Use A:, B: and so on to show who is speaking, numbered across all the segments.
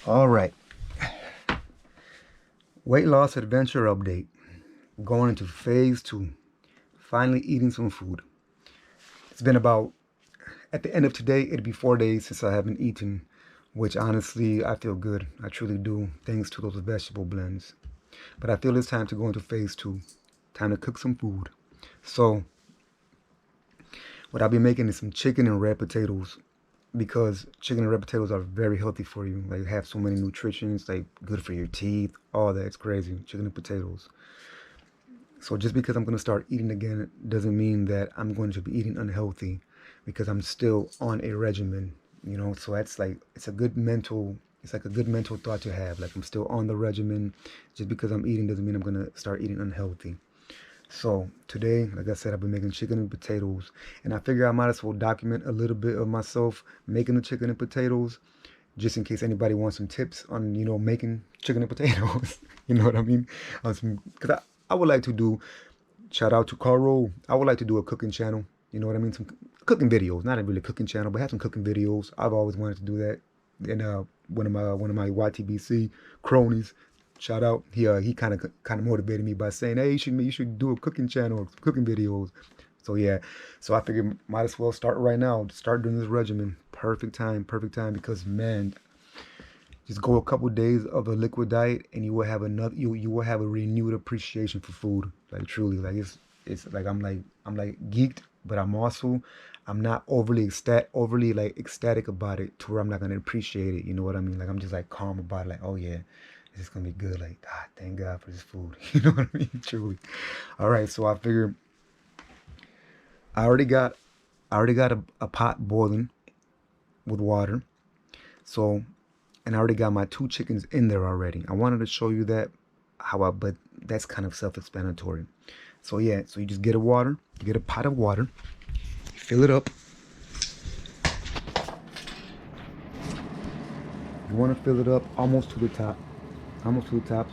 A: All right. Weight loss adventure update. Going into phase 2. Finally eating some food. It's been about, at the end of today, it'll be 4 days since I haven't eaten, which honestly, I feel good. I truly do, thanks to those vegetable blends. But I feel it's time to go into phase 2. Time to cook some food. So, what I'll be making is some chicken and red potatoes, because chicken and red potatoes are very healthy for you. They have so many nutrients, like good for your teeth, all that. It's crazy. Chicken and potatoes. So just because I'm going to start eating again doesn't mean that I'm going to be eating unhealthy, because I'm still on a regimen, so that's like, it's like a good mental thought to have. Like, I'm still on the regimen. Just because I'm eating doesn't mean I'm going to start eating unhealthy. So today, like I said, I've been making chicken and potatoes, and I figure I might as well document a little bit of myself making the chicken and potatoes, just in case anybody wants some tips on, making chicken and potatoes. You know what I mean? Because I would like to do, shout out to Carl, I would like to do a cooking channel. You know what I mean? Some cooking videos, not a really cooking channel, but have some cooking videos. I've always wanted to do that. And one of my YTBC cronies, shout out, he kind of motivated me by saying, hey, you should do a cooking channel, cooking videos. So yeah, so I figured might as well start right now. Start doing this regimen. Perfect time, because man, just go a couple days of a liquid diet, and you will have another. You will have a renewed appreciation for food. Like, truly, like it's like I'm like geeked, but I'm not overly like ecstatic about it to where I'm not gonna appreciate it. You know what I mean? Like, I'm just like calm about it. Like, oh yeah, this is gonna be good. Like, God, thank God for this food. You know what I mean? Truly. All right, so I figured I already got a pot boiling with water. So, and I already got my 2 chickens in there already. I wanted to show you that, but that's kind of self-explanatory. So yeah, so you just get you get a pot of water, you fill it up. You want to fill it up almost to the top, so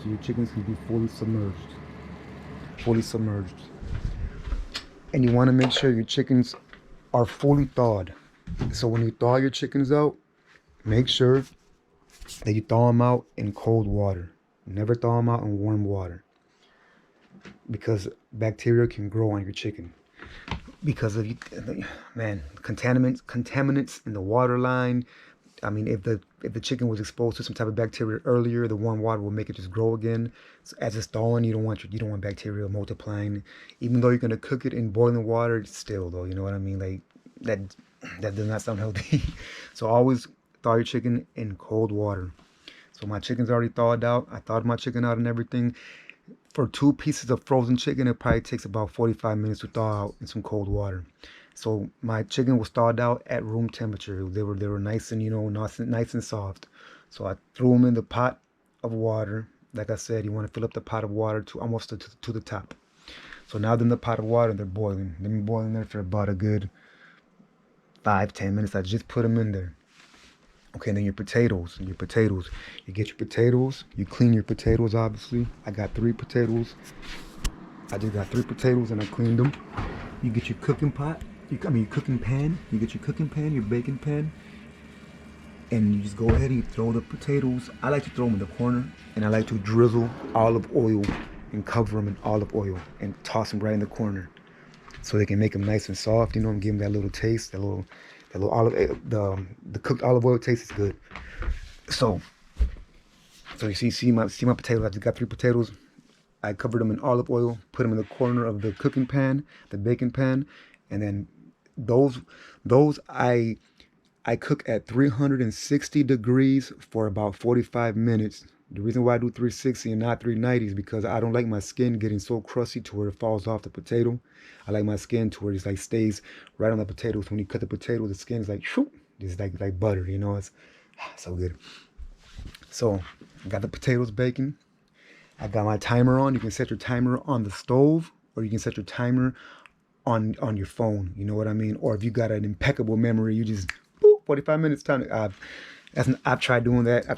A: your chickens can be fully submerged. And you want to make sure your chickens are fully thawed. So when you thaw your chickens out, make sure that you thaw them out in cold water. Never thaw them out in warm water, because bacteria can grow on your chicken. Because of, man, contaminants in the water line. I mean, if the chicken was exposed to some type of bacteria earlier, the warm water will make it just grow again. So as it's thawing, you don't want bacteria multiplying. Even though you're gonna cook it in boiling water, still though, you know what I mean? Like, that does not sound healthy. So always thaw your chicken in cold water. So my chicken's already thawed out. I thawed my chicken out and everything. For 2 pieces of frozen chicken, it probably takes about 45 minutes to thaw out in some cold water. So my chicken was thawed out at room temperature. They were nice and, nice and soft. So I threw them in the pot of water. Like I said, you want to fill up the pot of water to almost to the top. So now they're in the pot of water, they're boiling. They've been boiling there for about a good 5-10 minutes. I just put them in there. Okay, and then your potatoes. You get your potatoes. You clean your potatoes, obviously. I got 3 potatoes. I just got 3 potatoes and I cleaned them. You get your cooking pot. Your cooking pan. You get your cooking pan, your baking pan. And you just go ahead and you throw the potatoes. I like to throw them in the corner. And I like to drizzle olive oil and cover them in olive oil and toss them right in the corner, so they can make them nice and soft. And give them that little taste, that little olive, the cooked olive oil taste is good. So you see my potatoes. I just got 3 potatoes. I covered them in olive oil, put them in the corner of the cooking pan, the baking pan, and then those I cook at 360 degrees for about 45 minutes. The reason why I do 360 and not 390 is because I don't like my skin getting so crusty to where it falls off the potato. I like my skin to where it just like stays right on the potatoes. When you cut the potato, the skin is like, shoo, it's like butter, it's so good. So I got the potatoes baking. I got my timer on. You can set your timer on the stove, or you can set your timer on your phone. You know what I mean? Or if you got an impeccable memory, you just 45 minutes time. I've tried doing that.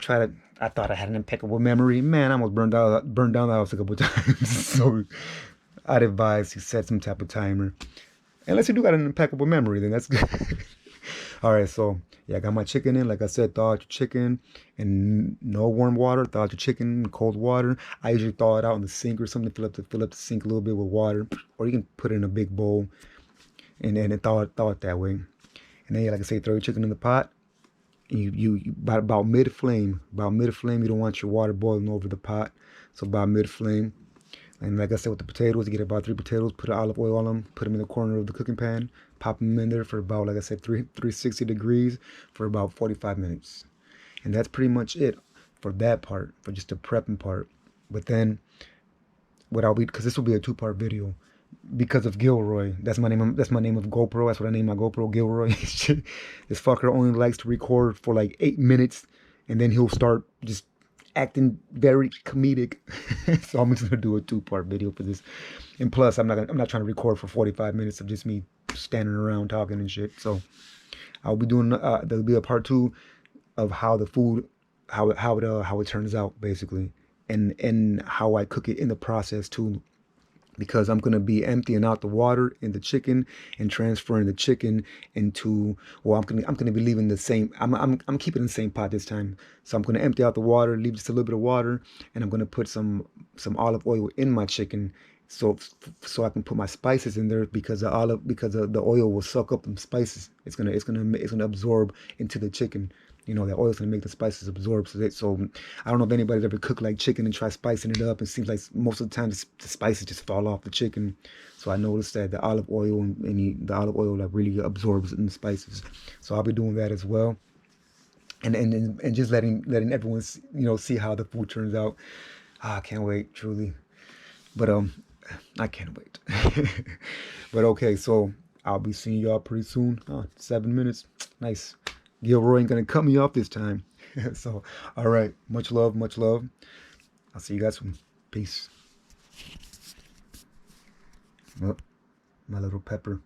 A: I thought I had an impeccable memory. Man, I almost burned down the house a couple of times. So I'd advise you set some type of timer. Unless you do got an impeccable memory, then that's good. All right, so yeah, I got my chicken in. Like I said, thaw out your chicken and no warm water. Thaw out your chicken in cold water. I usually thaw it out in the sink or something. Fill up the sink a little bit with water, or you can put it in a big bowl and then thaw it that way. And then, yeah, like I say, throw your chicken in the pot. And you about mid flame. About mid flame, you don't want your water boiling over the pot. So about mid flame. And like I said, with the potatoes, you get about 3 potatoes, put olive oil on them, put them in the corner of the cooking pan, pop them in there for about, like I said, 360 degrees for about 45 minutes. And that's pretty much it for that part, for just the prepping part. But then, what I'll be, because this will be a two-part video, because of Gilroy. That's my name. That's my name of GoPro. That's what I named my GoPro, Gilroy. This fucker only likes to record for like 8 minutes, and then he'll start just acting very comedic. So I'm just gonna do a two-part video for this. And plus, I'm not trying to record for 45 minutes of just me standing around talking and shit. So I'll be doing. There'll be a part two of how the food, how it turns out basically, and how I cook it in the process too, because I'm gonna be emptying out the water in the chicken and transferring the chicken into. Well, I'm gonna be leaving the same. I'm keeping the same pot this time. So I'm gonna empty out the water, leave just a little bit of water, and I'm gonna put some olive oil in my chicken. So I can put my spices in there because the oil will suck up the spices. It's gonna absorb into the chicken. You know, that oil's gonna make the spices absorb. So I don't know if anybody's ever cooked like chicken and try spicing it up. It seems like most of the time the spices just fall off the chicken. So I noticed that the olive oil the olive oil like really absorbs in the spices. So I'll be doing that as well. And just letting everyone see how the food turns out. I can't wait, truly. But I can't wait. But okay, so I'll be seeing y'all pretty soon. 7 minutes. Nice. Gilroy ain't gonna cut me off this time. So, all right. Much love, much love. I'll see you guys soon. Peace. Oh, my little pepper.